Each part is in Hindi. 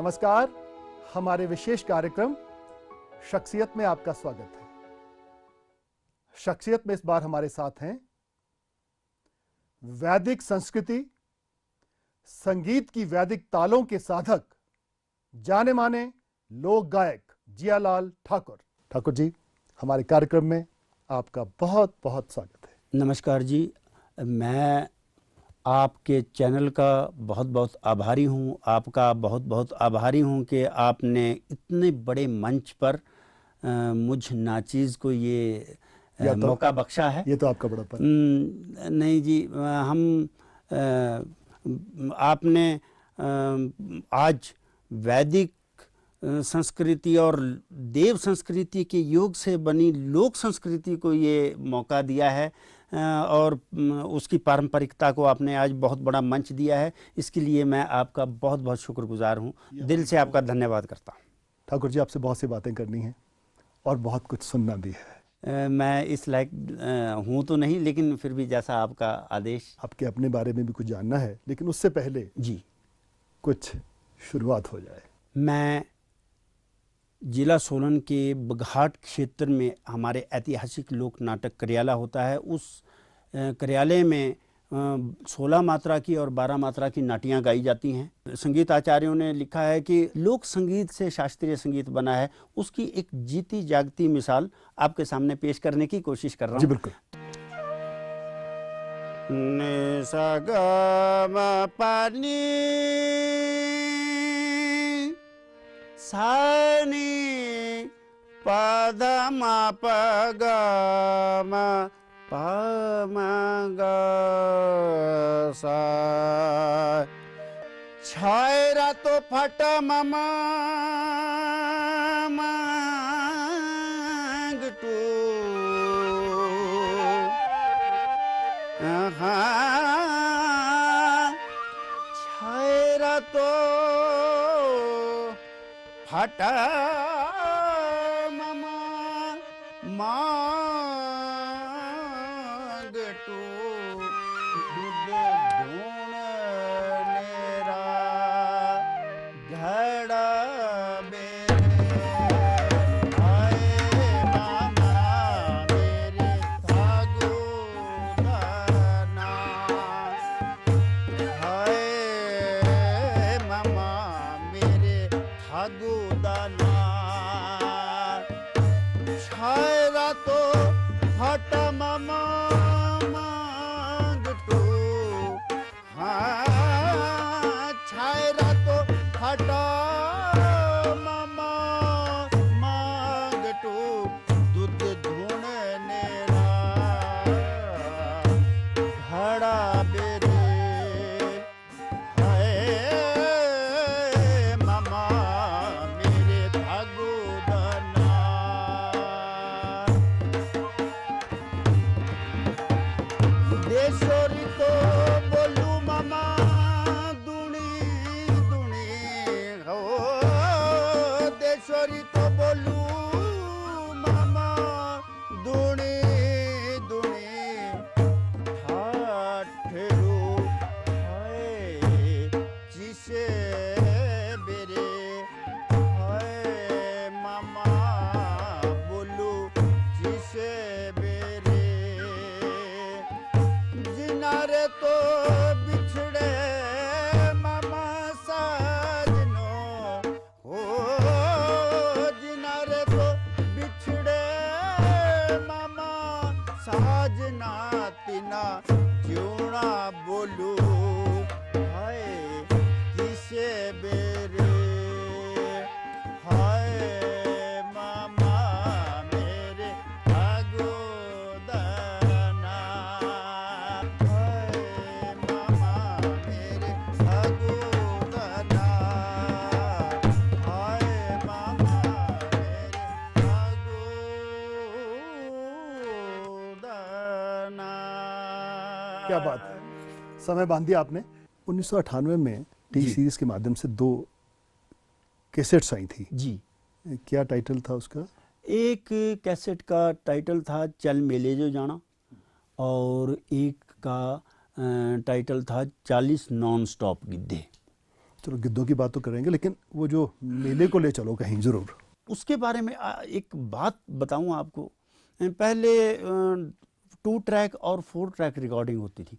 नमस्कार, हमारे विशेष कार्यक्रम शख्सियत में आपका स्वागत है। शख्सियत में इस बार हमारे साथ हैं वैदिक संस्कृति, संगीत की वैदिक तालों के साधक, जाने माने लोक गायक जियालाल ठाकुर। ठाकुर जी, हमारे कार्यक्रम में आपका बहुत बहुत स्वागत है। नमस्कार जी, मैं आपके चैनल का बहुत बहुत आभारी हूँ। आपका बहुत बहुत आभारी हूँ कि आपने इतने बड़े मंच पर मुझ नाचीज़ को ये मौका बख्शा है। ये तो आपका बड़ापन। नहीं जी, आपने आज वैदिक संस्कृति और देव संस्कृति के योग से बनी लोक संस्कृति को ये मौका दिया है और उसकी पारंपरिकता को आपने आज बहुत बड़ा मंच दिया है। इसके लिए मैं आपका बहुत बहुत शुक्रगुजार हूँ। दिल से आपका धन्यवाद करता हूँ। ठाकुर जी, आपसे बहुत सी बातें करनी है और बहुत कुछ सुनना भी है। मैं इस लायक हूँ तो नहीं, लेकिन फिर भी जैसा आपका आदेश। आपके अपने बारे में भी कुछ जानना है, लेकिन उससे पहले जी कुछ शुरुआत हो जाए। मैं जिला सोलन के बघाट क्षेत्र में हमारे ऐतिहासिक लोक नाटक कार्यालय होता है। उस कार्यालय में 16 मात्रा की और 12 मात्रा की नाटियाँ गाई जाती हैं। संगीत आचार्यों ने लिखा है कि लोक संगीत से शास्त्रीय संगीत बना है। उसकी एक जीती जागती मिसाल आपके सामने पेश करने की कोशिश कर रहा हूँ। जी बिल्कुल। नि सा ग म प नि सा नि प ध म प ग म प म ग सा छायरा तो फट मम मांग टू छायरा तो फट मम मांग टू दूध धूण नेरा घड़ा क्या बात है, समय बांध दिया आपने। 1998 में टी सीरीज के माध्यम से 2 कैसेट्स आई थी जी। क्या टाइटल था उसका? एक कैसेट का टाइटल था चल मेले जो जाना और एक का टाइटल था 40 नॉन स्टॉप गिद्धे। चलो गिद्धों की बात तो करेंगे, लेकिन वो जो मेले को ले चलो कहीं जरूर। उसके बारे में एक बात बताऊं आपको। पहले 2 ट्रैक और 4 ट्रैक रिकॉर्डिंग होती थी।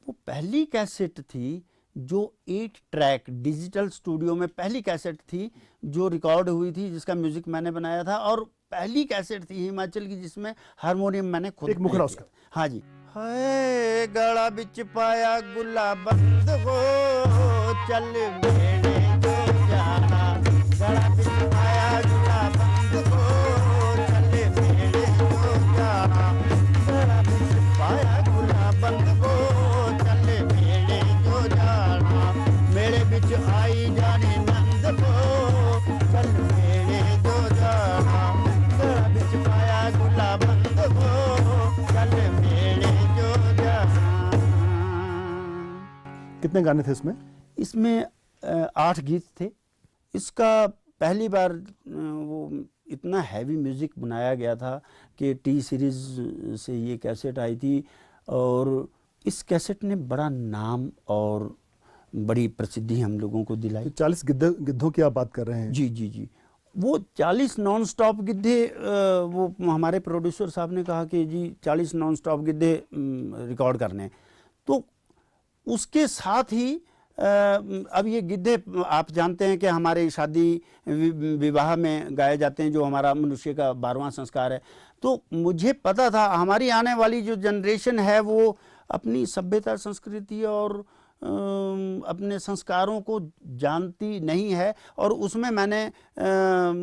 वो पहली कैसेट थी जो 8 ट्रैक डिजिटल स्टूडियो में पहली कैसेट थी जो रिकॉर्ड हुई थी, जिसका म्यूजिक मैंने बनाया था। और पहली कैसेट थी हिमाचल की जिसमें हारमोनियम मैंने खुद एक मुखड़ा play उसका। किया। हाँ जी। हाय गला बिच पाया गुला बंद हो, चल मेरे जो जाना, गला बिच पाया गुला बंद हो, चल मेरे जो जाना, गला बिच पाया गुला बंद हो, चल मेरे जो जाना, मेरे बिच आई जाने नंद हो, चल मेरे जो जाना, गला बिच पाया गुला बंद हो, चल मेरे जो जाना। कितने गाने थे इसमें? इसमें 8 गीत थे। इसका पहली बार वो इतना हैवी म्यूज़िक बनाया गया था कि टी सीरीज़ से ये कैसेट आई थी, और इस कैसेट ने बड़ा नाम और बड़ी प्रसिद्धि हम लोगों को दिलाई। 40 गिद्धों की आप बात कर रहे हैं। जी जी जी। वो 40 नॉन स्टॉप गिद्धे, वो हमारे प्रोड्यूसर साहब ने कहा कि जी 40 नॉन स्टॉप गिद्धे रिकॉर्ड करने हैं। तो उसके साथ ही अब ये गिद्धे आप जानते हैं कि हमारे शादी विवाह में गाए जाते हैं, जो हमारा मनुष्य का 12वां संस्कार है। तो मुझे पता था हमारी आने वाली जो जनरेशन है वो अपनी सभ्यता, संस्कृति और अपने संस्कारों को जानती नहीं है, और उसमें मैंने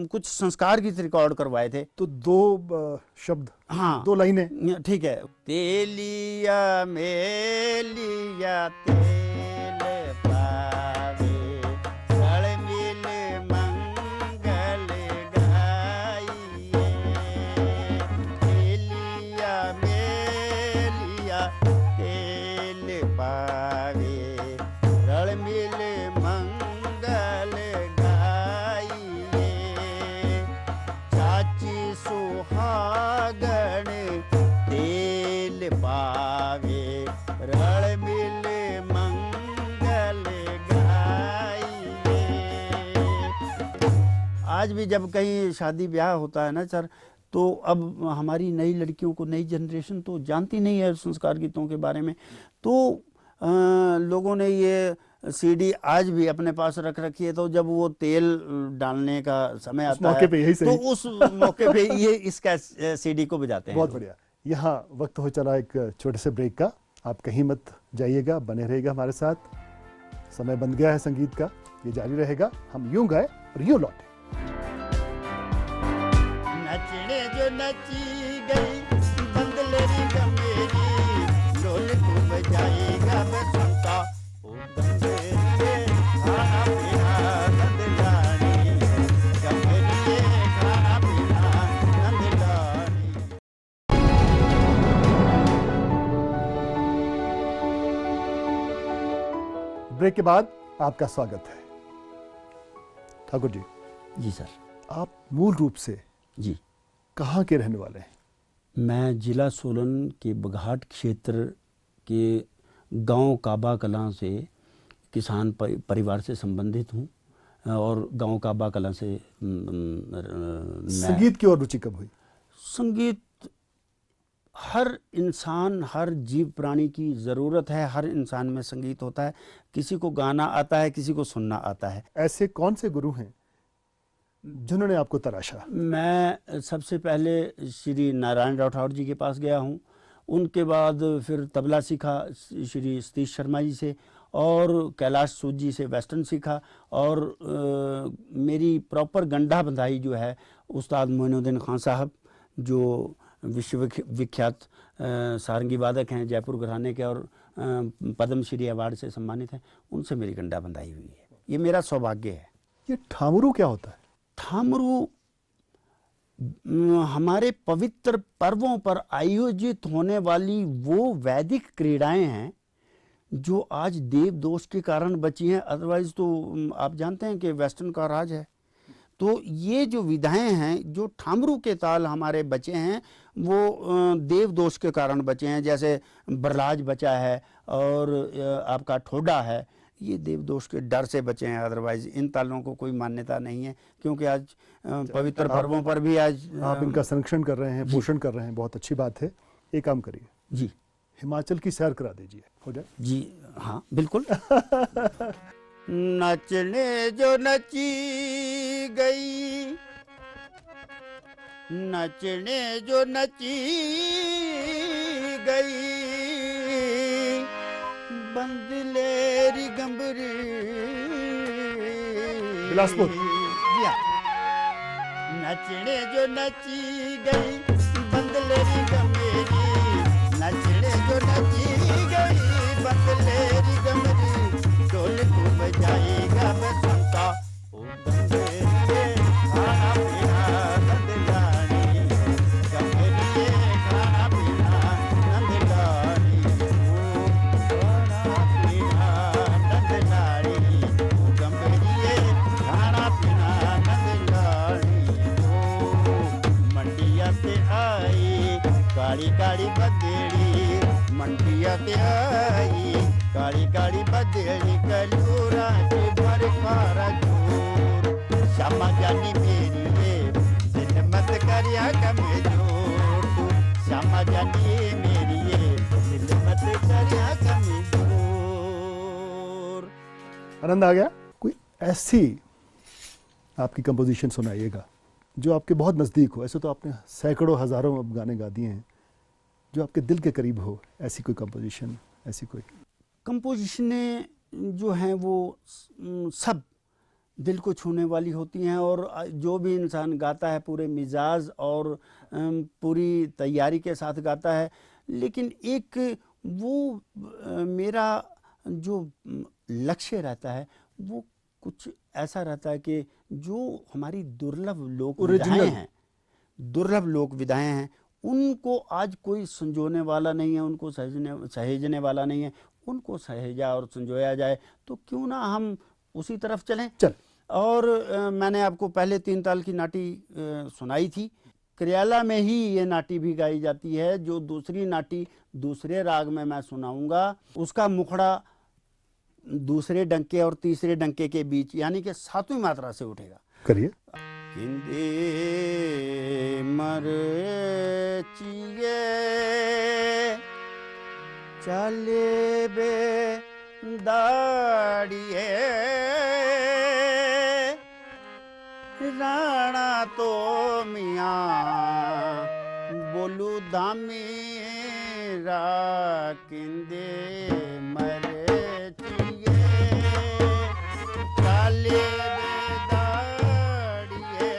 कुछ संस्कार गीत रिकॉर्ड करवाए थे। तो 2 शब्द, हाँ 2 लाइनें। ठीक है। तेलिया मेलिया तेल पावे, गल मिल मंगल गाइए, तेलिया मेलिया तेल पावे, रल मिल मंगल गाइए, चाची सुहागण तेल पावे, रल मिल मंगल गाइए। आज भी जब कहीं शादी ब्याह होता है ना सर, तो अब हमारी नई लड़कियों को, नई जनरेशन तो जानती नहीं है संस्कार गीतों के बारे में। तो लोगों ने ये सीडी आज भी अपने पास रख रखी है। तो जब वो तेल डालने का समय आता मौके है पे यही तो सही। उस मौके पे ये इसका सीडी को बजाते हैं। बहुत बढ़िया। यहाँ वक्त हो चला एक छोटे से ब्रेक का। आप कहीं मत जाइएगा, बने रहिएगा हमारे साथ। समय बन गया है संगीत का, ये जारी रहेगा। हम यूं गाए और यूं लौटे। नचने जो नची गई बंदलेरी गमेरी, ढोल को बजाएगा बसंता, ओ गंगेरिए खाना पीना नंदलानी, गंगेरिए खाना पीना नंदलानी। ब्रेक के बाद आपका स्वागत है। ठाकुर जी, जी सर। आप मूल रूप से जी, कहाँ के रहने वाले हैं? मैं जिला सोलन के बघाट क्षेत्र के गांव काबा कलां से किसान परिवार से संबंधित हूं, और गांव काबा कलां से मैं संगीत की ओर रुचि कब हुई? संगीत हर इंसान, हर जीव प्राणी की ज़रूरत है। हर इंसान में संगीत होता है। किसी को गाना आता है, किसी को सुनना आता है। ऐसे कौन से गुरु हैं जिन्होंने आपको तराशा? मैं सबसे पहले श्री नारायण राठौर जी के पास गया हूँ। उनके बाद फिर तबला सीखा श्री सतीश शर्मा जी से, और कैलाश सूद जी से वेस्टर्न सीखा, और मेरी प्रॉपर गंडा बंधाई जो है उस्ताद मोइनुद्दीन खान साहब, जो विश्व विख्यात सारंगी वादक हैं, जयपुर घराने के, और पद्मश्री अवार्ड से सम्मानित हैं, उनसे मेरी गंडा बंधाई हुई है। ये मेरा सौभाग्य है। ये ठामरू क्या होता है? ठामरू हमारे पवित्र पर्वों पर आयोजित होने वाली वो वैदिक क्रीड़ाएं हैं जो आज देव दोष के कारण बची हैं। अदरवाइज तो आप जानते हैं कि वेस्टर्न का राज है। तो ये जो विधाएं हैं, जो ठामरू के ताल हमारे बचे हैं, वो देव दोष के कारण बचे हैं। जैसे बरलाज बचा है, और आपका ठोडा है। ये देवदोष के डर से बचे हैं। अदरवाइज इन तालों को कोई मान्यता नहीं है, क्योंकि आज पवित्र पर्वों पर भी आज आप इनका संरक्षण कर रहे हैं, पोषण कर रहे हैं, बहुत अच्छी बात है। एक काम करिए जी, हिमाचल की सैर करा दीजिए, हो जाए। जी हाँ बिल्कुल। नचने जो नची गई, नचने जो नची गई, बंदलेरी गंबरी। बिलासपुर। जी हाँ। नचने जो नची गई, बंदलेरी गंबरी, नचने जो नची गई, बंदलेरी गंबरी, ढोल को बजाएगा बसंता, ओ गंबरिये खाना पीना नंदलानी, गंबरिये खाना पीना नंदलानी, ओ खाना पीना नंदलानी, ओ गंबरिये खाना पीना नंदलानी, ओ मंडिया से आई काली काली बदेड़ी, मंडिया से आई काली काली बदेड़ी, कलूरा के भर खारा जोर, श्यामा जानी मेरी ये दिल मत करिया कमे जोर, तू श्यामा जानी मेरी ये दिल मत करिया कमे जोर। आनंद आ गया? कोई ऐसी आपकी कंपोजिशन सुनाइएगा जो आपके बहुत नज़दीक हो। ऐसे तो आपने सैकड़ों हज़ारों अब गाने गा दिए हैं, जो आपके दिल के करीब हो, ऐसी कोई कंपोजिशन, ऐसी कोई। कंपोजिशनें जो हैं वो सब दिल को छूने वाली होती हैं, और जो भी इंसान गाता है पूरे मिजाज और पूरी तैयारी के साथ गाता है। लेकिन एक वो मेरा जो लक्ष्य रहता है वो कुछ ऐसा रहता है कि जो हमारी दुर्लभ लोक विधाएं हैं, दुर्लभ लोक विधाएं हैं, उनको आज कोई संजोने वाला नहीं है, उनको सहेजने वाला नहीं है। उनको सहेजा और संजोया जाए तो क्यों ना हम उसी तरफ चलें। चल। और मैंने आपको पहले 3 ताल की नाटी सुनाई थी। करियाला में ही ये नाटी भी गाई जाती है। जो दूसरी नाटी दूसरे राग में मैं सुनाऊंगा, उसका मुखड़ा दूसरे डंके और तीसरे डंके के बीच, यानी कि 7वीं मात्रा से उठेगा। करिए। किंदे मर चिए चले बे दाड़िए, राणा तो मियाँ बोलू धामी रा, किंदे मर चिए चले बे दाड़िए,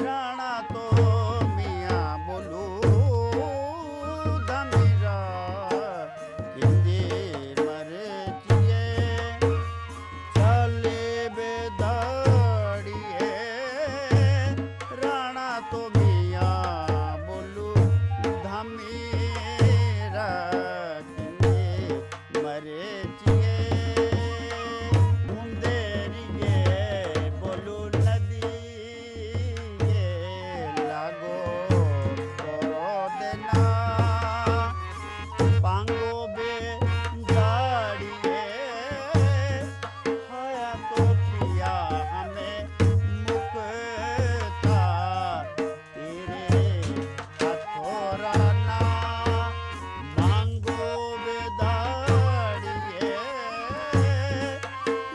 राणा तो मियाँ बोलू धामी रा, किंदे मर चिए चले बे दाड़िए, राणा तो मियाँ बोलू धामी रा, किंदे मरे चिए मुंदेरिये बोलू नदी ये लागो करो देना, पांगो बे दाड़िए, खाया तो पिया हमें मुक्ता, तेरे हथौराना मांगो बे दाड़िए,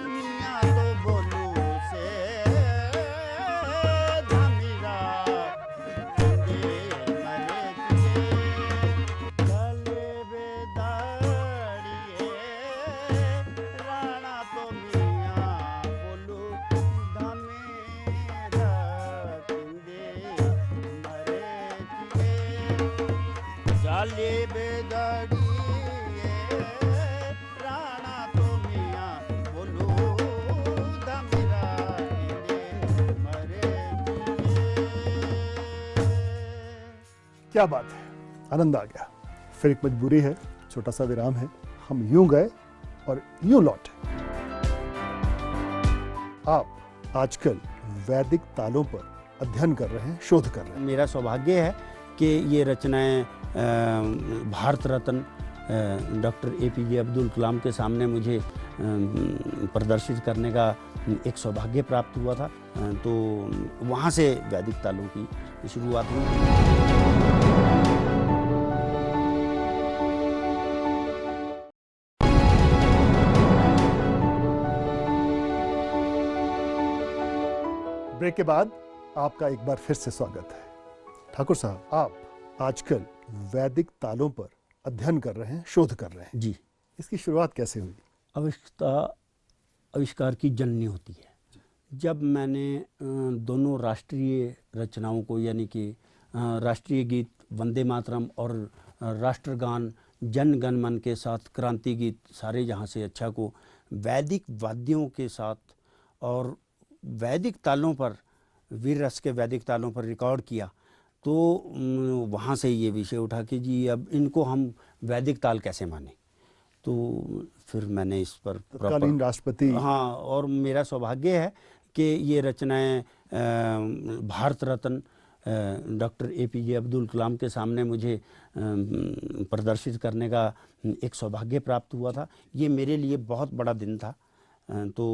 मियाँ तो बोलू से धमीरा, किंदे मरे चिए चले बे दाड़िए, राणा तो मियाँ बोलू धमीरा, किंदे मरे चिए चले बे दाड़िए, राणा तो मियाँ बोलू धमीरा, किंदे मरे चिए। क्या बात है, आनंद आ गया। फिर एक मजबूरी है, छोटा सा विराम है, हम यूं गए और यूं लौटे। आप आजकल वैदिक तालों पर अध्ययन कर रहे हैं, शोध कर रहे हैं। मेरा सौभाग्य है कि ये रचनाएं भारत रत्न डॉक्टर APJ अब्दुल कलाम के सामने मुझे प्रदर्शित करने का एक सौभाग्य प्राप्त हुआ था। तो वहाँ से वैदिक तालों की शुरुआत हुई। ब्रेक के बाद आपका एक बार फिर से स्वागत है। ठाकुर साहब, आप आजकल वैदिक तालों पर अध्ययन कर रहे हैं, शोध कर रहे हैं। जी, इसकी शुरुआत कैसे हुई? आविष्कार की जननी होती है। जब मैंने दोनों राष्ट्रीय रचनाओं को, यानी कि राष्ट्रीय गीत वंदे मातरम और राष्ट्रगान जन गण मन के साथ क्रांति गीत सारे जहाँ से अच्छा को वैदिक वाद्यों के साथ और वैदिक तालों पर, वीर रस के वैदिक तालों पर रिकॉर्ड किया, तो वहाँ से ये विषय उठा कि जी अब इनको हम वैदिक ताल कैसे माने। तो फिर मैंने इस पर तत्कालीन राष्ट्रपति, हाँ, और मेरा सौभाग्य है कि ये रचनाएं भारत रत्न डॉक्टर APJ अब्दुल कलाम के सामने मुझे प्रदर्शित करने का एक सौभाग्य प्राप्त हुआ था। ये मेरे लिए बहुत बड़ा दिन था। तो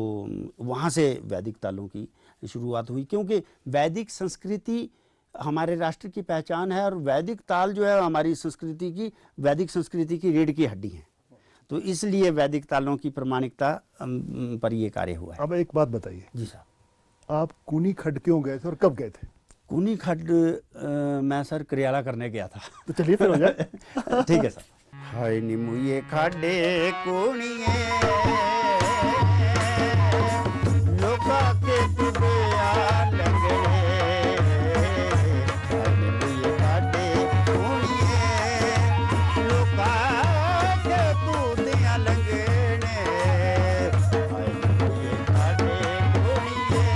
वहाँ से वैदिक तालों की शुरुआत हुई, क्योंकि वैदिक संस्कृति हमारे राष्ट्र की पहचान है और वैदिक ताल जो है हमारी संस्कृति की, वैदिक संस्कृति की रीढ़ की हड्डी है। तो इसलिए वैदिक तालों की प्रामाणिकता पर ये कार्य हुआ है। अब एक बात बताइए जी साहब, आप कूनी खड्ड क्यों गए थे और कब गए थे? कूनी खड्ड मैं सर करियाला करने गया था। तो चलिए फिर हो जाए। ठीक है सर। हाय निमुये खाडे कूनिए लोका के तुबेया लंगड़े, हाय निमुये खाडे कूनिए लोका के तुबेया लंगड़े, हाय निमुये खाडे कूनिए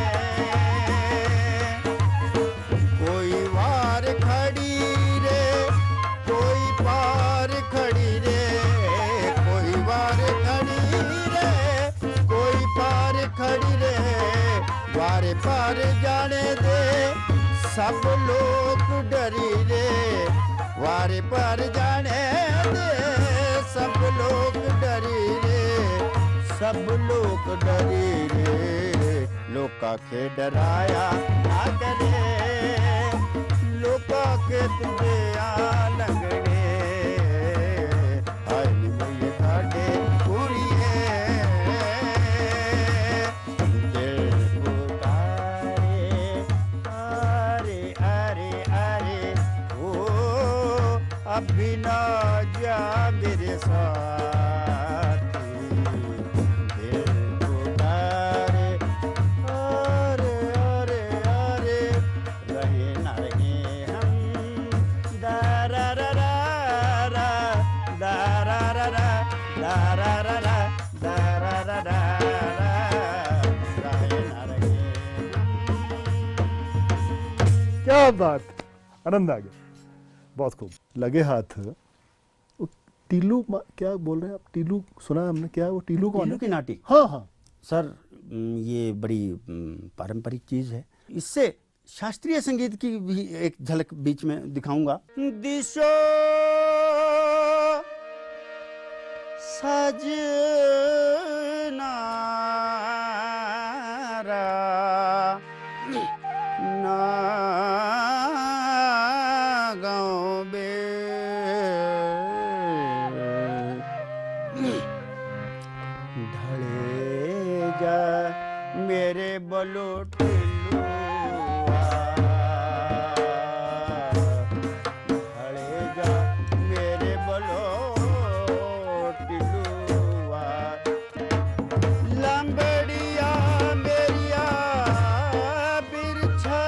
कोई वार खड़ी रे कोई पार खड़ी रे, कोई वार खड़ी रे कोई पार खड़ी रे, वारे पार जाने दे सब लोग डरी रे, वारे पार जाने दे सब लोग डरी रे, सब लोग डरी रे, लोका के डराया ना करे, लोका के तुझे आ लगड़े, हाय निमुये खाडे कुड़िए दिल पुकारे, अरे अरे अरे ओ अभी ना जा मेरे साथी, दिल पुकारे, अरे अरे अरे रहे ना रहे हम, दारा रा रा रा, दारा रा रा, दारा रा रा, दारा रा रा रा, रहे ना रहे हम। क्या बात, आनंद आ गया, बहुत खूब। लगे हाथ वो टीलू क्या बोल रहे हैं आप? टीलू सुना है हमने, क्या है वो टीलू कौन टीलू है? की नाटी हाँ हाँ, सर, ये बड़ी पारंपरिक चीज है। इससे शास्त्रीय संगीत की भी एक झलक बीच में दिखाऊंगा। दिशो सजना ना गाँव बे ढले जा मेरे बलोट ढले जा मेरे बलोट लंबड़िया मेरिया बिरछा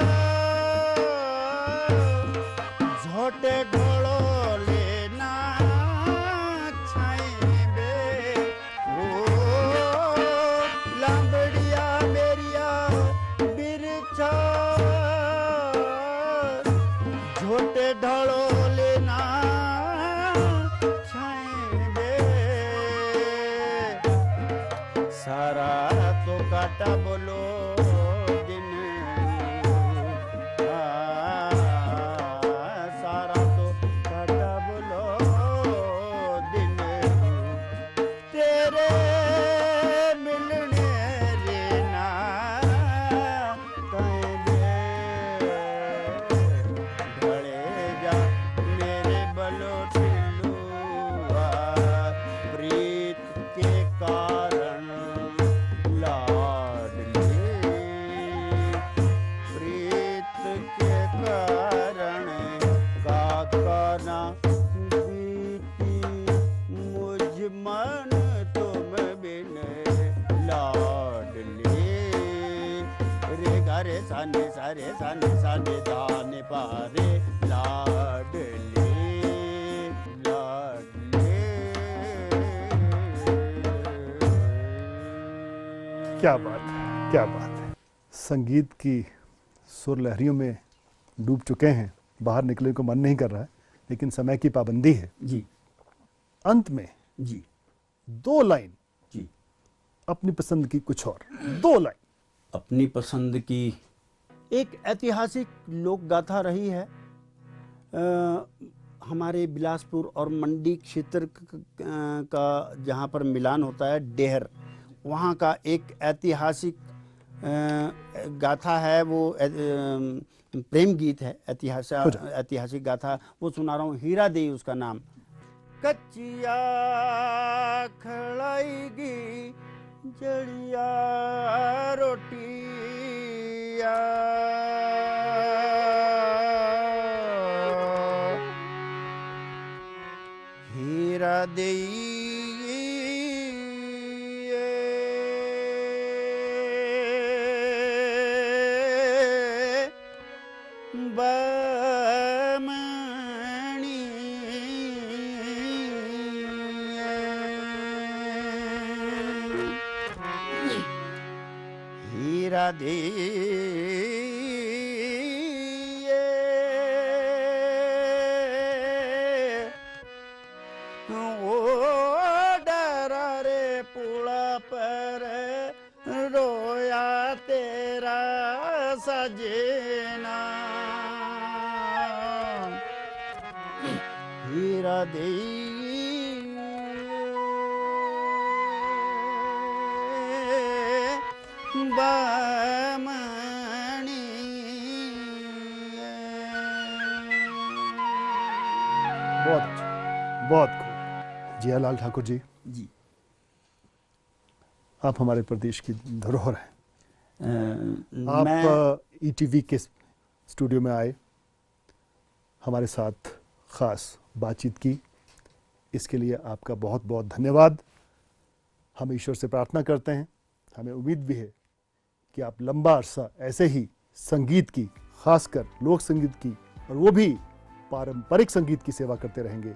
झोटे ढोलो लेना छाइबे ओ लंबड़िया मेरिया बिरछा झोटे ढोलो लेना छाइबे सारा तो काटा बोलो दिन सारा तो काटा बोलो दिन रे गा रे सा ने दा ने पा रे लाडले लाडले। क्या बात है, क्या बात है। संगीत की सुर लहरियों में डूब चुके हैं, बाहर निकलने को मन नहीं कर रहा है, लेकिन समय की पाबंदी है। जी अंत में जी 2 लाइन जी। अपनी पसंद की, कुछ और 2 लाइन। अपनी पसंद की एक ऐतिहासिक लोक गाथा रही है हमारे बिलासपुर और मंडी क्षेत्र का जहाँ पर मिलान होता है, डेहर, वहाँ का एक ऐतिहासिक गाथा है। वो प्रेम गीत है, ऐतिहासिक गाथा, वो सुना रहा हूँ। हीरा देई उसका नाम। कच्चिया खड़ाईगी जड़िया रोटिया, हीरा देई हीरा दे ओ डरा रे पुड़ा पर रोया तेरा सजना, हीरा दे बामणी। बहुत अच्छा, बहुत खूब। जियालाल ठाकुर जी, जी आप हमारे प्रदेश की धरोहर हैं। मैं आप ईटीवी के स्टूडियो में आए, हमारे साथ ख़ास बातचीत की, इसके लिए आपका बहुत बहुत धन्यवाद। हम ईश्वर से प्रार्थना करते हैं, हमें उम्मीद भी है कि आप लंबा अरसा ऐसे ही संगीत की, खासकर लोक संगीत की, और वो भी पारंपरिक संगीत की सेवा करते रहेंगे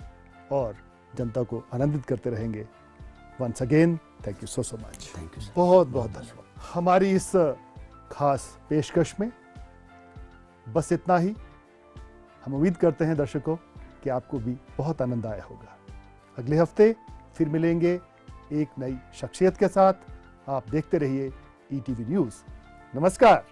और जनता को आनंदित करते रहेंगे। Once again thank you so much. Thank you sir. बहुत बहुत धन्यवाद। हमारी इस खास पेशकश में बस इतना ही। हम उम्मीद करते हैं दर्शकों कि आपको भी बहुत आनंद आया होगा। अगले हफ्ते फिर मिलेंगे एक नई शख्सियत के साथ। आप देखते रहिए ईटीवी न्यूज़। नमस्कार।